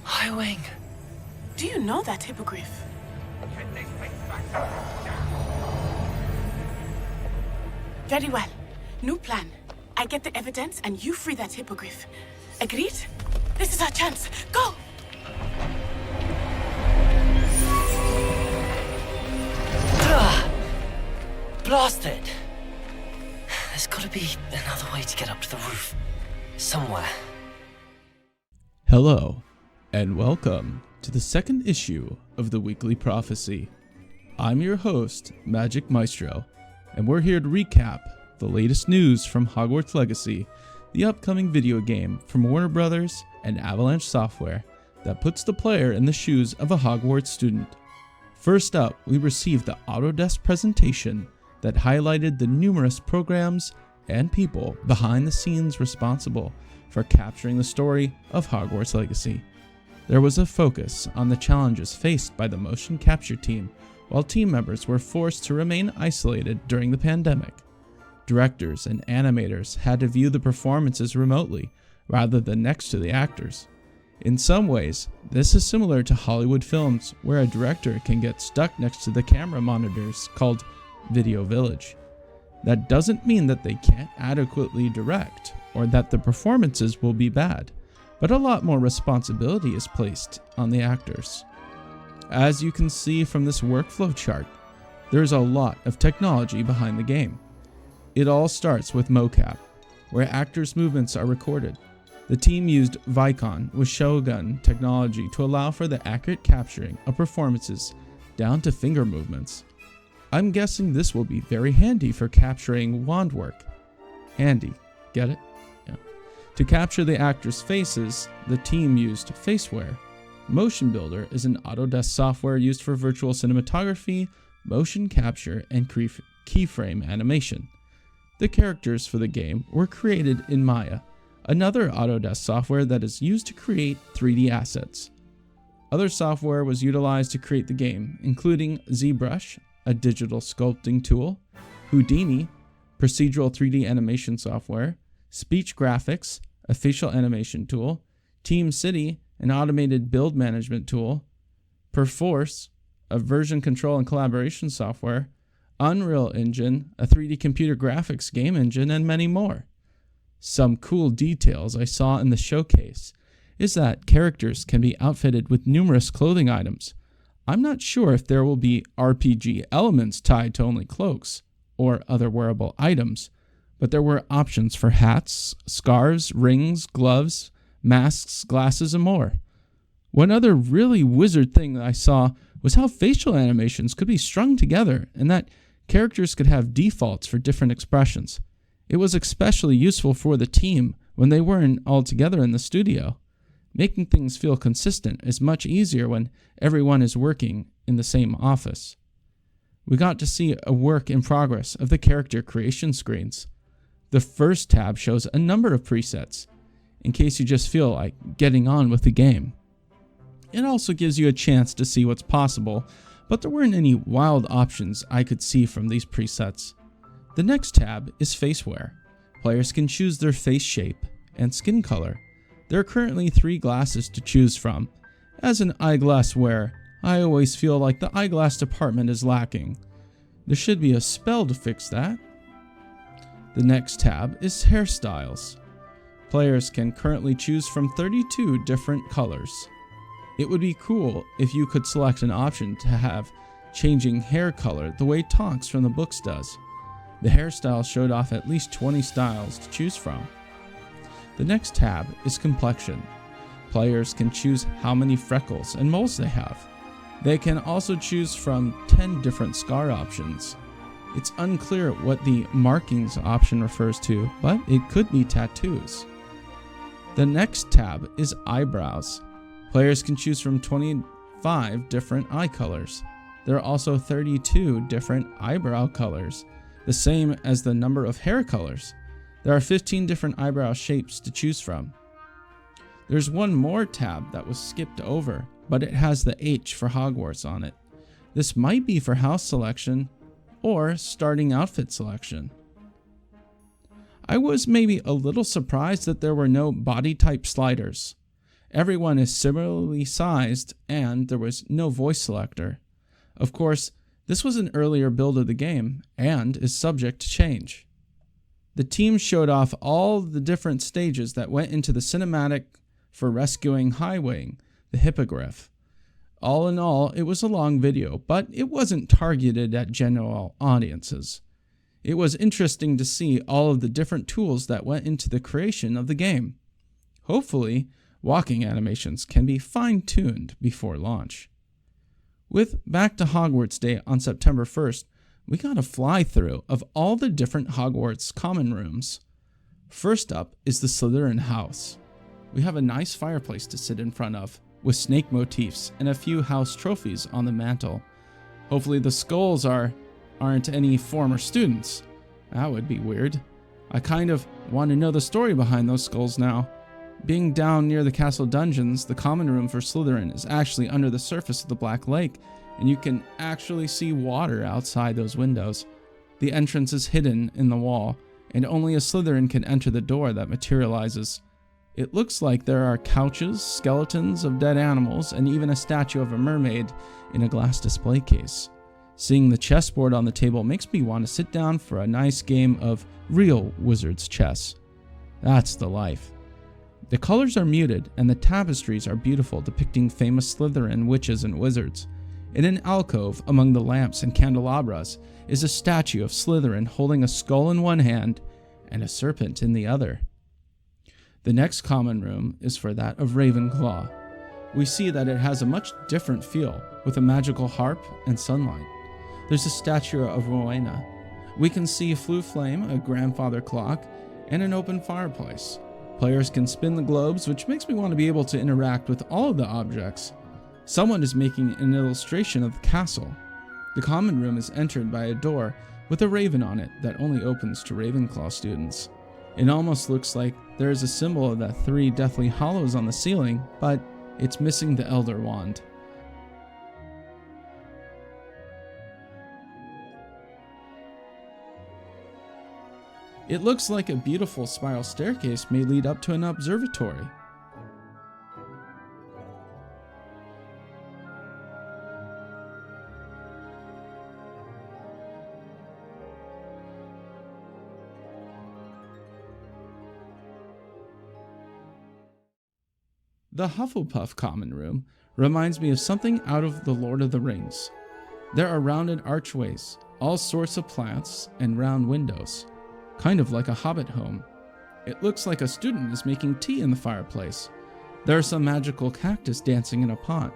Highwing. Do you know that hippogriff? Very well. New plan. I get the evidence and you free that hippogriff. Agreed? This is our chance. Go! Blasted! There's gotta be another way to get up to the roof. Somewhere. Hello, and welcome to the second issue of the Weekly Prophecy. I'm your host, Magic Maestro, and we're here to recap the latest news from Hogwarts Legacy, the upcoming video game from Warner Brothers and Avalanche Software that puts the player in the shoes of a Hogwarts student. First up, we received the Autodesk presentation that highlighted the numerous programs and people behind the scenes responsible for capturing the story of Hogwarts Legacy. There was a focus on the challenges faced by the motion capture team while team members were forced to remain isolated during the pandemic. Directors and animators had to view the performances remotely rather than next to the actors. In some ways, this is similar to Hollywood films where a director can get stuck next to the camera monitors called Video Village. That doesn't mean that they can't adequately direct or that the performances will be bad, but a lot more responsibility is placed on the actors. As you can see from this workflow chart, there's a lot of technology behind the game. It all starts with mocap, where actors' movements are recorded. The team used Vicon with Shogun technology to allow for the accurate capturing of performances down to finger movements. I'm guessing this will be very handy for capturing wand work. Handy, get it? Yeah. To capture the actors' faces, the team used Faceware. Motion Builder is an Autodesk software used for virtual cinematography, motion capture, and keyframe animation. The characters for the game were created in Maya, another Autodesk software that is used to create 3D assets. Other software was utilized to create the game, including ZBrush, a digital sculpting tool, Houdini, procedural 3D animation software, Speech Graphics, a facial animation tool, TeamCity, an automated build management tool, Perforce, a version control and collaboration software, Unreal Engine, a 3D computer graphics game engine, and many more. Some cool details I saw in the showcase is that characters can be outfitted with numerous clothing items. I'm not sure if there will be RPG elements tied to only cloaks or other wearable items, but there were options for hats, scarves, rings, gloves, masks, glasses, and more. One other really wizard thing that I saw was how facial animations could be strung together and that characters could have defaults for different expressions. It was especially useful for the team when they weren't all together in the studio. Making things feel consistent is much easier when everyone is working in the same office. We got to see a work in progress of the character creation screens. The first tab shows a number of presets, in case you just feel like getting on with the game. It also gives you a chance to see what's possible, but there weren't any wild options I could see from these presets. The next tab is Faceware. Players can choose their face shape and skin color. There are currently 3 glasses to choose from. As an eyeglass wearer, I always feel like the eyeglass department is lacking. There should be a spell to fix that. The next tab is Hairstyles. Players can currently choose from 32 different colors. It would be cool if you could select an option to have changing hair color the way Tonks from the books does. The hairstyle showed off at least 20 styles to choose from. The next tab is Complexion. Players can choose how many freckles and moles they have. They can also choose from 10 different scar options. It's unclear what the markings option refers to, but it could be tattoos. The next tab is Eyebrows. Players can choose from 25 different eye colors. There are also 32 different eyebrow colors, the same as the number of hair colors. There are 15 different eyebrow shapes to choose from. There's one more tab that was skipped over, but it has the H for Hogwarts on it. This might be for house selection or starting outfit selection. I was maybe a little surprised that there were no body type sliders. Everyone is similarly sized and there was no voice selector. Of course, this was an earlier build of the game and is subject to change. The team showed off all the different stages that went into the cinematic for rescuing Highwaying, the Hippogriff. All in all, it was a long video, but it wasn't targeted at general audiences. It was interesting to see all of the different tools that went into the creation of the game. Hopefully, walking animations can be fine-tuned before launch. With Back to Hogwarts Day on September 1st, we got a fly-through of all the different Hogwarts common rooms. First up is the Slytherin house. We have a nice fireplace to sit in front of, with snake motifs and a few house trophies on the mantle. Hopefully the skulls aren't any former students. That would be weird. I kind of want to know the story behind those skulls now. Being down near the castle dungeons, the common room for Slytherin is actually under the surface of the Black Lake, and you can actually see water outside those windows. The entrance is hidden in the wall, and only a Slytherin can enter the door that materializes. It looks like there are couches, skeletons of dead animals, and even a statue of a mermaid in a glass display case. Seeing the chessboard on the table makes me want to sit down for a nice game of real wizard's chess. That's the life. The colors are muted, and the tapestries are beautiful, depicting famous Slytherin witches and wizards. In an alcove among the lamps and candelabras is a statue of Slytherin holding a skull in one hand and a serpent in the other. The next common room is for that of Ravenclaw. We see that it has a much different feel, with a magical harp and sunlight. There's a statue of Rowena. We can see Floo-Flame, a grandfather clock, and an open fireplace. Players can spin the globes, which makes me want to be able to interact with all of the objects. Someone is making an illustration of the castle. The common room is entered by a door with a raven on it that only opens to Ravenclaw students. It almost looks like there is a symbol of the 3 Deathly Hallows on the ceiling, but it's missing the Elder Wand. It looks like a beautiful spiral staircase may lead up to an observatory. The Hufflepuff common room reminds me of something out of The Lord of the Rings. There are rounded archways, all sorts of plants, and round windows, kind of like a hobbit home. It looks like a student is making tea in the fireplace. There are some magical cactus dancing in a pot.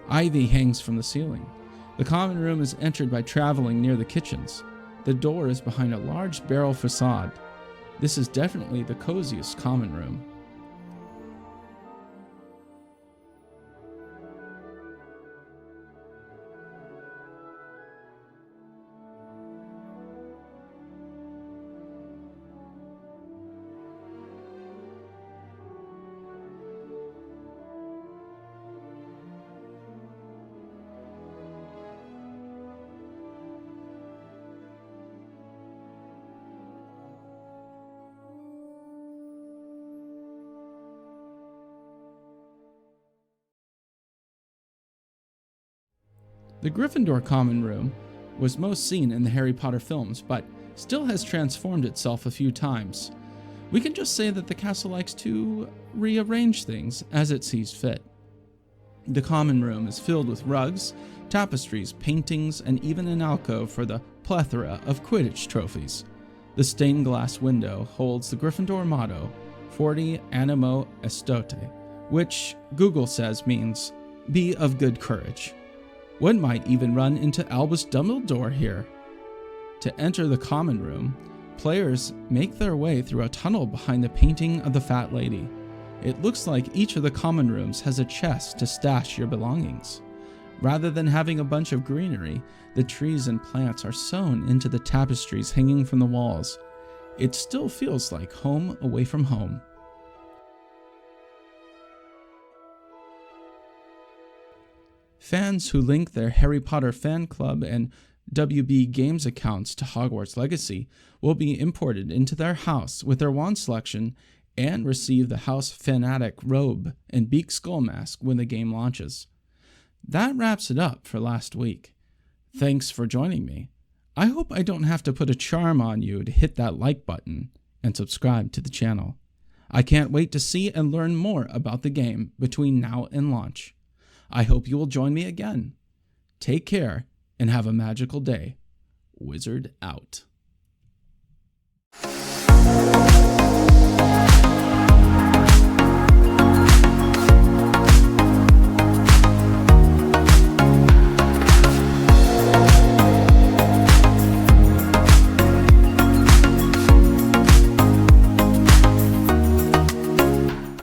Ivy hangs from the ceiling. The common room is entered by traveling near the kitchens. The door is behind a large barrel facade. This is definitely the coziest common room. The Gryffindor common room was most seen in the Harry Potter films, but still has transformed itself a few times. We can just say that the castle likes to rearrange things as it sees fit. The common room is filled with rugs, tapestries, paintings, and even an alcove for the plethora of Quidditch trophies. The stained glass window holds the Gryffindor motto, Forti Animo Estote, which Google says means, be of good courage. One might even run into Albus Dumbledore here. To enter the common room, players make their way through a tunnel behind the painting of the Fat Lady. It looks like each of the common rooms has a chest to stash your belongings. Rather than having a bunch of greenery, the trees and plants are sewn into the tapestries hanging from the walls. It still feels like home away from home. Fans who link their Harry Potter fan club and WB Games accounts to Hogwarts Legacy will be imported into their house with their wand selection and receive the House Fanatic robe and beak skull mask when the game launches. That wraps it up for last week. Thanks for joining me. I hope I don't have to put a charm on you to hit that like button and subscribe to the channel. I can't wait to see and learn more about the game between now and launch. I hope you will join me again. Take care and have a magical day. Wizard out.